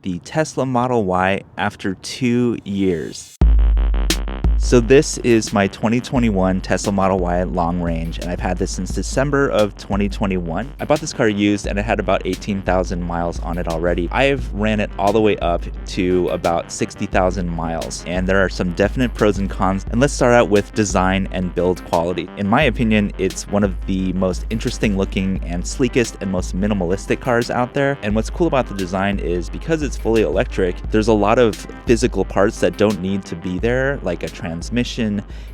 the Tesla Model Y after 2 years. So this is my 2021 Tesla Model Y long range, and I've had this since December of 2021. I bought this car used and it had about 18,000 miles on it already. I've ran it all the way up to about 60,000 miles, and there are some definite pros and cons. And let's start out with design and build quality. In my opinion, it's one of the most interesting looking and sleekest and most minimalistic cars out there. And what's cool about the design is because it's fully electric, there's a lot of physical parts that don't need to be there, like a transmission.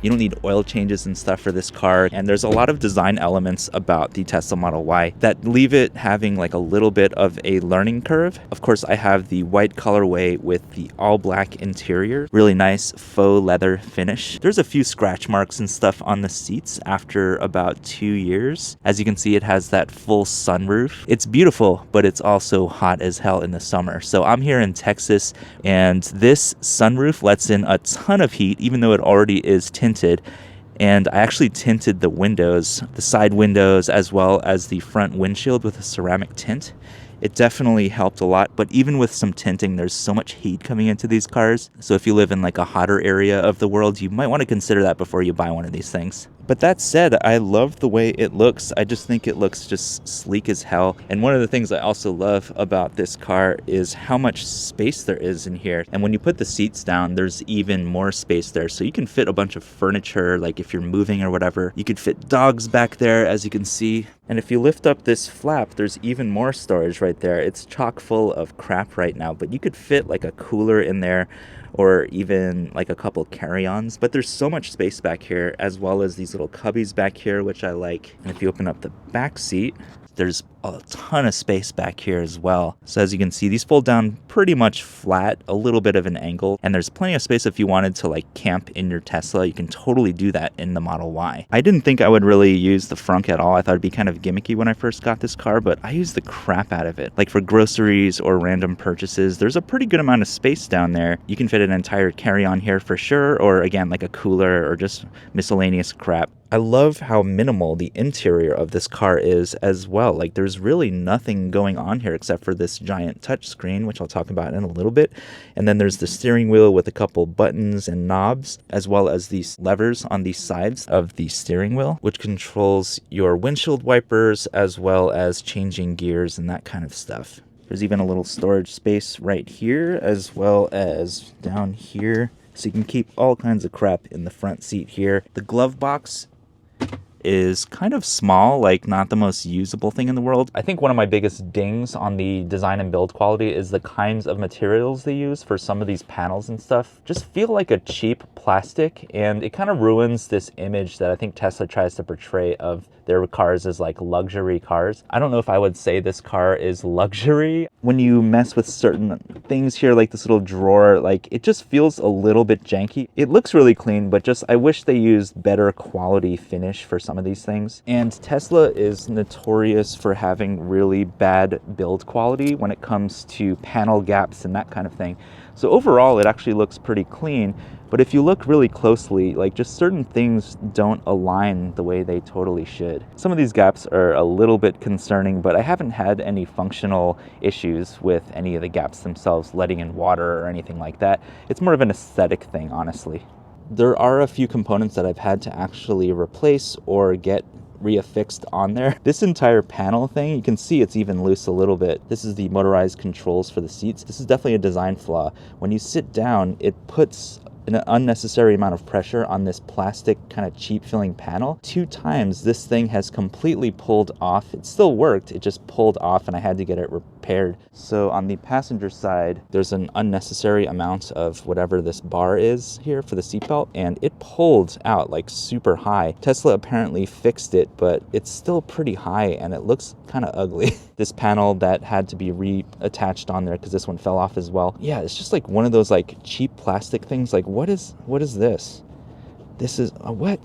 You don't need oil changes and stuff for this car, and there's a lot of design elements about the Tesla Model Y that leave it having like a little bit of a learning curve. Of course, I have the white colorway with the all black interior, really nice faux leather finish. There's a few scratch marks and stuff on the seats after about 2 years. As you can see, it has that full sunroof. It's beautiful, but it's also hot as hell in the summer. So I'm here in Texas, and this sunroof lets in a ton of heat, even though it already is tinted. And I actually tinted the windows, the side windows, as well as the front windshield with a ceramic tint. It definitely helped a lot, but even with some tinting, there's so much heat coming into these cars. So if you live in like a hotter area of the world, you might want to consider that before you buy one of these things. But that said, I love the way it looks. I just think it looks just sleek as hell. And one of the things I also love about this car is how much space there is in here. And when you put the seats down, there's even more space there. So you can fit a bunch of furniture, like if you're moving or whatever. You could fit dogs back there, as you can see. And if you lift up this flap, there's even more storage right there. It's chock full of crap right now, but you could fit like a cooler in there, or even like a couple carry-ons. But there's so much space back here, as well as these little cubbies back here, which I like. And if you open up the back seat, there's a ton of space back here as well. So as you can see, these fold down pretty much flat, a little bit of an angle, and there's plenty of space if you wanted to like camp in your Tesla. You can totally do that in the Model Y. I didn't think I would really use the frunk at all. I thought it'd be kind of gimmicky when I first got this car, but I used the crap out of it. Like for groceries or random purchases, there's a pretty good amount of space down there. You can fit an entire carry-on here for sure, or again, like a cooler or just miscellaneous crap. I love how minimal the interior of this car is as well. Like there's really nothing going on here except for this giant touch screen, which I'll talk about in a little bit. And then there's the steering wheel with a couple buttons and knobs, as well as these levers on the sides of the steering wheel, which controls your windshield wipers, as well as changing gears and that kind of stuff. There's even a little storage space right here, as well as down here. So you can keep all kinds of crap in the front seat here. The glove box is kind of small, like not the most usable thing in the world. I think one of my biggest dings on the design and build quality is the kinds of materials they use for some of these panels and stuff. Just feel like a cheap plastic, and it kind of ruins this image that I think Tesla tries to portray of their cars as like luxury cars. I don't know if I would say this car is luxury. When you mess with certain things here, like this little drawer, like it just feels a little bit janky. It looks really clean, but just I wish they used better quality finish for some of these things. And Tesla is notorious for having really bad build quality when it comes to panel gaps and that kind of thing. So overall, it actually looks pretty clean. But if you look really closely, like just certain things don't align the way they totally should. Some of these gaps are a little bit concerning, but I haven't had any functional issues with any of the gaps themselves letting in water or anything like that. It's more of an aesthetic thing, honestly. There are a few components that I've had to actually replace or get reaffixed on there. This entire panel thing, you can see it's even loose a little bit. This is the motorized controls for the seats. This is definitely a design flaw. When you sit down, it puts an unnecessary amount of pressure on this plastic kind of cheap feeling panel. 2 times this thing has completely pulled off. It still worked, it just pulled off and I had to get it repaired. So on the passenger side, there's an unnecessary amount of whatever this bar is here for the seatbelt, and it pulled out like super high. Tesla apparently fixed it, but it's still pretty high and it looks kind of ugly. This panel that had to be reattached on there because this one fell off as well. Yeah, it's just like one of those like cheap plastic things. Like what is this? This is what?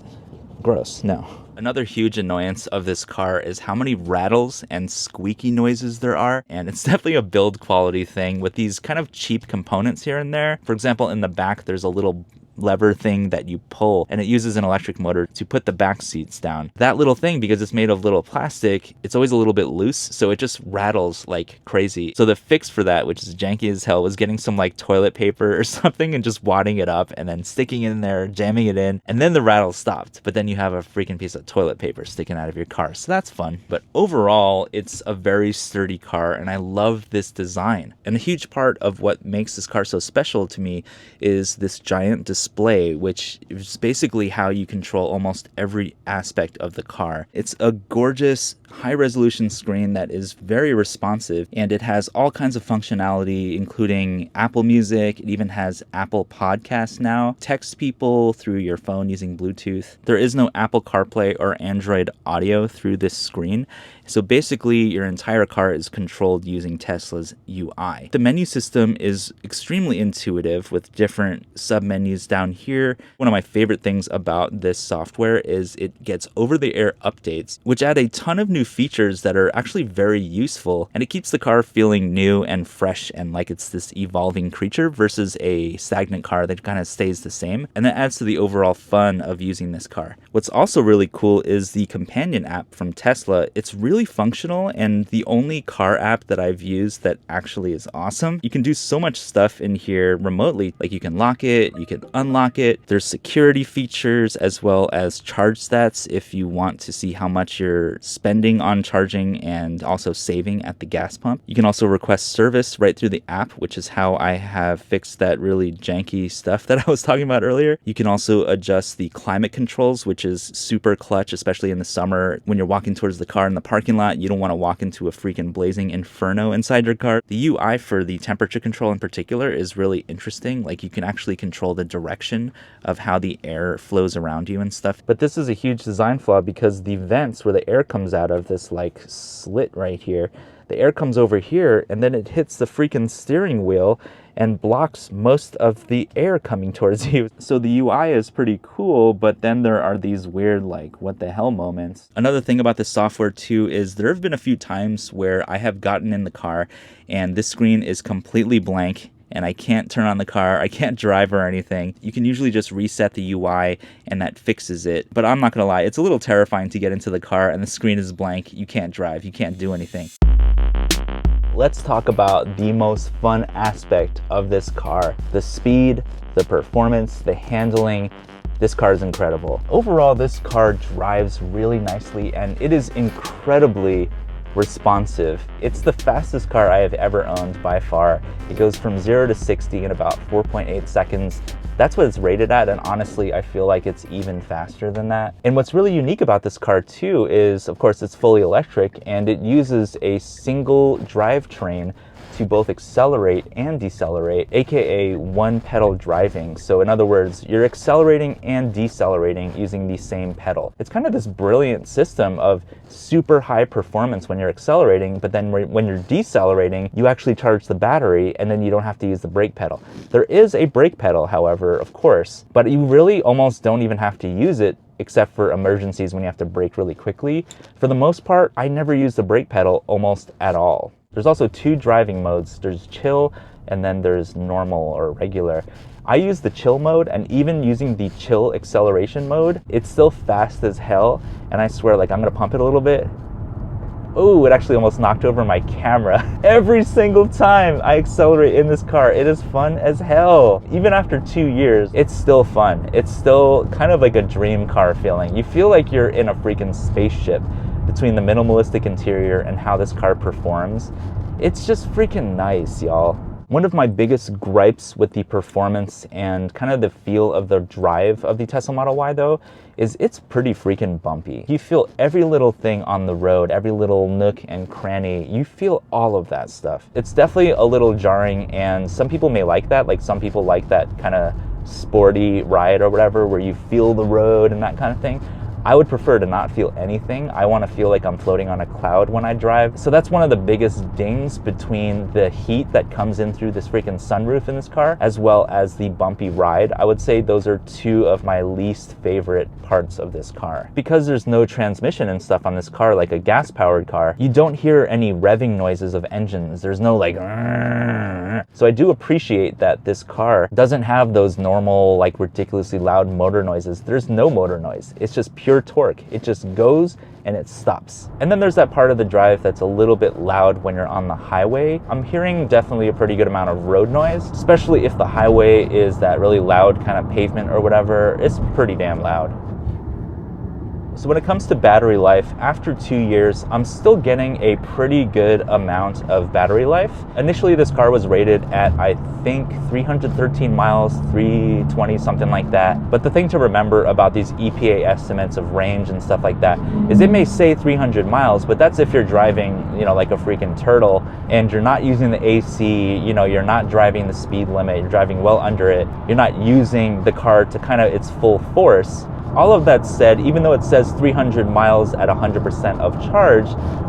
Gross. No. Another huge annoyance of this car is how many rattles and squeaky noises there are, and it's definitely a build quality thing with these kind of cheap components here and there. For example, in the back there's a little lever thing that you pull, and it uses an electric motor to put the back seats down. That little thing, because it's made of little plastic, it's always a little bit loose, so it just rattles like crazy. So the fix for that, which is janky as hell, was getting some like toilet paper or something and just wadding it up and then sticking it in there, jamming it in, and then the rattle stopped. But then you have a freaking piece of toilet paper sticking out of your car, so that's fun. But overall, it's a very sturdy car, and I love this design. And a huge part of what makes this car so special to me is this giant display, which is basically how you control almost every aspect of the car. It's a gorgeous high-resolution screen that is very responsive, and it has all kinds of functionality, including Apple Music. It even has Apple Podcasts now. Text people through your phone using Bluetooth. There is no Apple CarPlay or Android Audio through this screen. So basically, your entire car is controlled using Tesla's UI. The menu system is extremely intuitive with different sub-menus down here. One of my favorite things about this software is it gets over-the-air updates, which add a ton of new features that are actually very useful, and it keeps the car feeling new and fresh and like it's this evolving creature versus a stagnant car that kind of stays the same, and that adds to the overall fun of using this car. What's also really cool is the companion app from Tesla. It's really functional and the only car app that I've used that actually is awesome. You can do so much stuff in here remotely, like you can lock it, you can unlock it. There's security features as well as charge stats if you want to see how much you're spending on charging and also saving at the gas pump. You can also request service right through the app, which is how I have fixed that really janky stuff that I was talking about earlier. You can also adjust the climate controls, which is super clutch, especially in the summer when you're walking towards the car in the parking lot. You don't want to walk into a freaking blazing inferno inside your car. The UI for the temperature control in particular is really interesting. Like you can actually control the direction of how the air flows around you and stuff. But this is a huge design flaw because the vents where the air comes out of, this like slit right here, the air comes over here and then it hits the freaking steering wheel and blocks most of the air coming towards you. So the UI is pretty cool, but then there are these weird like what the hell moments. Another thing about this software too is there have been a few times where I have gotten in the car and this screen is completely blank and I can't turn on the car, I can't drive or anything. You can usually just reset the UI and that fixes it. But I'm not gonna lie, it's a little terrifying to get into the car and the screen is blank. You can't drive, you can't do anything. Let's talk about the most fun aspect of this car. The speed, the performance, the handling. This car is incredible. Overall, this car drives really nicely and it is incredibly responsive. It's the fastest car I have ever owned by far. It goes from 0 to 60 in about 4.8 seconds. That's what it's rated at, and honestly, I feel like it's even faster than that. And what's really unique about this car too is, of course, it's fully electric and it uses a single drivetrain to both accelerate and decelerate, aka one pedal driving. So in other words, you're accelerating and decelerating using the same pedal. It's kind of this brilliant system of super high performance when you're accelerating, but then when you're decelerating, you actually charge the battery and then you don't have to use the brake pedal. There is a brake pedal, however, of course, but you really almost don't even have to use it except for emergencies when you have to brake really quickly. For the most part, I never use the brake pedal almost at all. There's also two driving modes. There's chill and then there's normal or regular. I use the chill mode, and even using the chill acceleration mode, it's still fast as hell. And I swear, like, I'm gonna pump it a little bit. Oh, it actually almost knocked over my camera. Every single time I accelerate in this car, it is fun as hell. Even after 2 years, it's still fun. It's still kind of like a dream car feeling. You feel like you're in a freaking spaceship between the minimalistic interior and how this car performs. It's just freaking nice, y'all. One of my biggest gripes with the performance and kind of the feel of the drive of the Tesla Model Y though, is it's pretty freaking bumpy. You feel every little thing on the road, every little nook and cranny, you feel all of that stuff. It's definitely a little jarring, and some people may like that. Like some people like that kind of sporty ride or whatever, where you feel the road and that kind of thing. I would prefer to not feel anything. I want to feel like I'm floating on a cloud when I drive. So that's one of the biggest dings between the heat that comes in through this freaking sunroof in this car, as well as the bumpy ride. I would say those are two of my least favorite parts of this car. Because there's no transmission and stuff on this car like a gas-powered car, you don't hear any revving noises of engines. There's no like there. So I do appreciate that this car doesn't have those normal, like ridiculously loud motor noises. There's no motor noise. It's just pure torque. It just goes and it stops. And then there's that part of the drive that's a little bit loud when you're on the highway. I'm hearing definitely a pretty good amount of road noise, especially if the highway is that really loud kind of pavement or whatever. It's pretty damn loud. So when it comes to battery life, after 2 years, I'm still getting a pretty good amount of battery life. Initially, this car was rated at, I think, 313 miles, 320, something like that. But the thing to remember about these EPA estimates of range and stuff like that is it may say 300 miles, but that's if you're driving, you know, like a freaking turtle and you're not using the AC, you know, you're not driving the speed limit, you're driving well under it, you're not using the car to kind of its full force. All of that said, even though it says 300 miles at 100% of charge,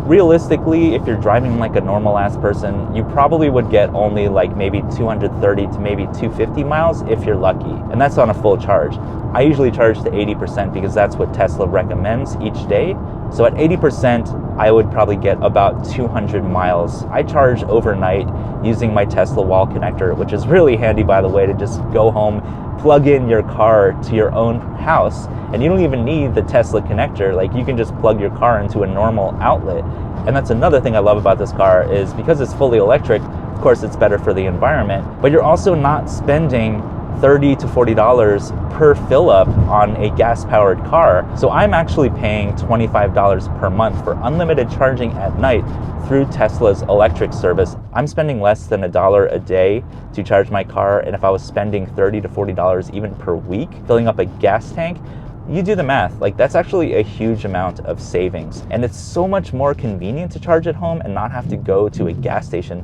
realistically, if you're driving like a normal ass person, you probably would get only like maybe 230 to maybe 250 miles if you're lucky. And that's on a full charge. I usually charge to 80% because that's what Tesla recommends each day. So at 80%, I would probably get about 200 miles. I charge overnight using my Tesla wall connector, which is really handy, by the way, to just go home, plug in your car to your own house, and you don't even need the Tesla connector. Like, you can just plug your car into a normal outlet. And that's another thing I love about this car, is because it's fully electric, of course it's better for the environment, but you're also not spending $30 to $40 per fill up on a gas powered car. So I'm actually paying $25 per month for unlimited charging at night through Tesla's electric service. I'm spending less than $1 a day to charge my car, and if I was spending $30 to $40 even per week filling up a gas tank, you do the math, like that's actually a huge amount of savings. And it's so much more convenient to charge at home and not have to go to a gas station.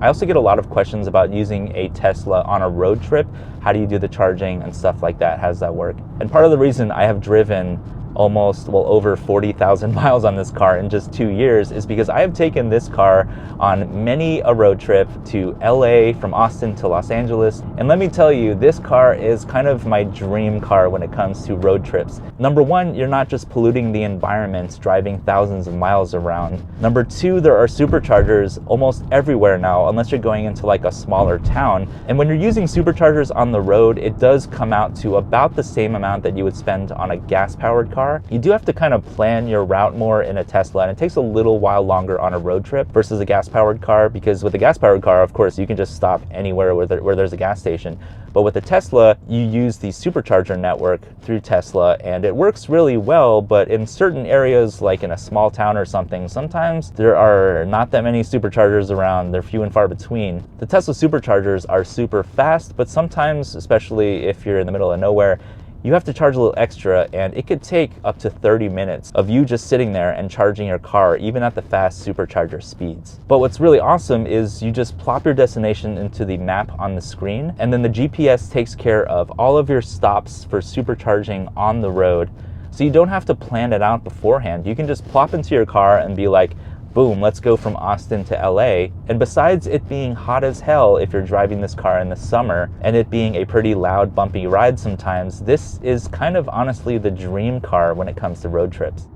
I also get a lot of questions about using a Tesla on a road trip. How do you do the charging and stuff like that? How does that work? And part of the reason I have driven almost, well, over 40,000 miles on this car in just 2 years is because I have taken this car on many a road trip to LA, from Austin to Los Angeles. And let me tell you, this car is kind of my dream car when it comes to road trips. Number one, you're not just polluting the environment driving thousands of miles around. Number two, there are superchargers almost everywhere now, unless you're going into like a smaller town. And when you're using superchargers on the road, it does come out to about the same amount that you would spend on a gas-powered car. You do have to kind of plan your route more in a Tesla, and it takes a little while longer on a road trip versus a gas-powered car, because with a gas-powered car, of course, you can just stop anywhere where there's a gas station. But with a Tesla, you use the supercharger network through Tesla, and it works really well, but in certain areas, like in a small town or something, sometimes there are not that many superchargers around. They're few and far between. The Tesla superchargers are super fast, but sometimes, especially if you're in the middle of nowhere, you have to charge a little extra, and it could take up to 30 minutes of you just sitting there and charging your car, even at the fast supercharger speeds. But what's really awesome is you just plop your destination into the map on the screen, and then the GPS takes care of all of your stops for supercharging on the road. So you don't have to plan it out beforehand. You can just plop into your car and be like, boom, let's go from Austin to LA. And besides it being hot as hell if you're driving this car in the summer, and it being a pretty loud, bumpy ride sometimes, this is kind of honestly the dream car when it comes to road trips.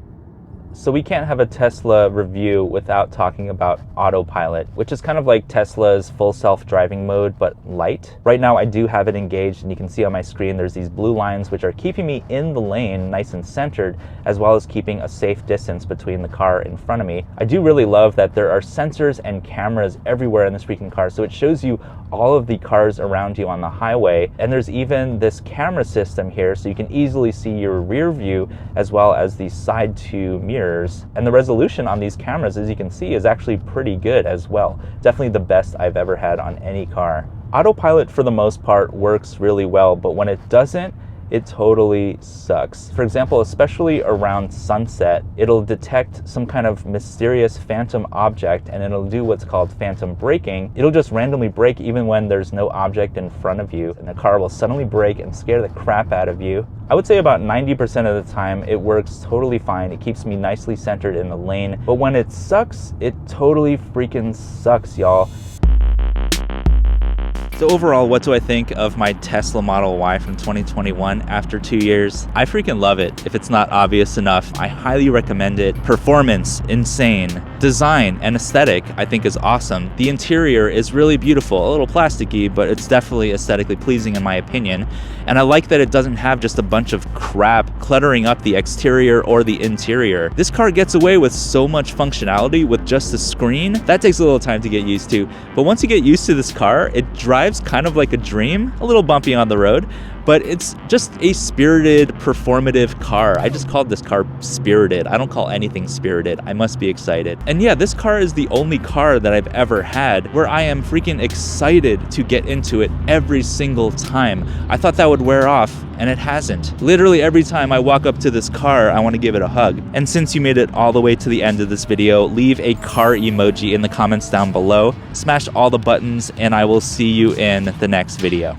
So we can't have a Tesla review without talking about autopilot, which is kind of like Tesla's full self-driving mode, but light. Right now I do have it engaged, and you can see on my screen there's these blue lines which are keeping me in the lane nice and centered, as well as keeping a safe distance between the car in front of me. I do really love that there are sensors and cameras everywhere in this freaking car, so it shows you all of the cars around you on the highway. And there's even this camera system here, so you can easily see your rear view as well as the side two mirrors. And the resolution on these cameras, as you can see, is actually pretty good as well. Definitely the best I've ever had on any car. Autopilot for the most part works really well, but when it doesn't, it totally sucks. For example, especially around sunset, it'll detect some kind of mysterious phantom object, and it'll do what's called phantom braking. It'll just randomly brake even when there's no object in front of you, and the car will suddenly brake and scare the crap out of you. I would say about 90% of the time it works totally fine. It keeps me nicely centered in the lane, but when it sucks, it totally freaking sucks, y'all. So overall, what do I think of my Tesla Model Y from 2021 after 2 years? I freaking love it. If it's not obvious enough, I highly recommend it. Performance, insane. Design and aesthetic, I think, is awesome. The interior is really beautiful, a little plasticky, but it's definitely aesthetically pleasing in my opinion. And I like that it doesn't have just a bunch of crap cluttering up the exterior or the interior. This car gets away with so much functionality with just the screen. That takes a little time to get used to. But once you get used to this car, it drives kind of like a dream, a little bumpy on the road, but it's just a spirited, performative car. I just called this car spirited. I don't call anything spirited. I must be excited. And yeah, this car is the only car that I've ever had where I am freaking excited to get into it every single time. I thought that would wear off, and it hasn't. Literally every time I walk up to this car, I want to give it a hug. And since you made it all the way to the end of this video, leave a car emoji in the comments down below. Smash all the buttons, and I will see you in the next video.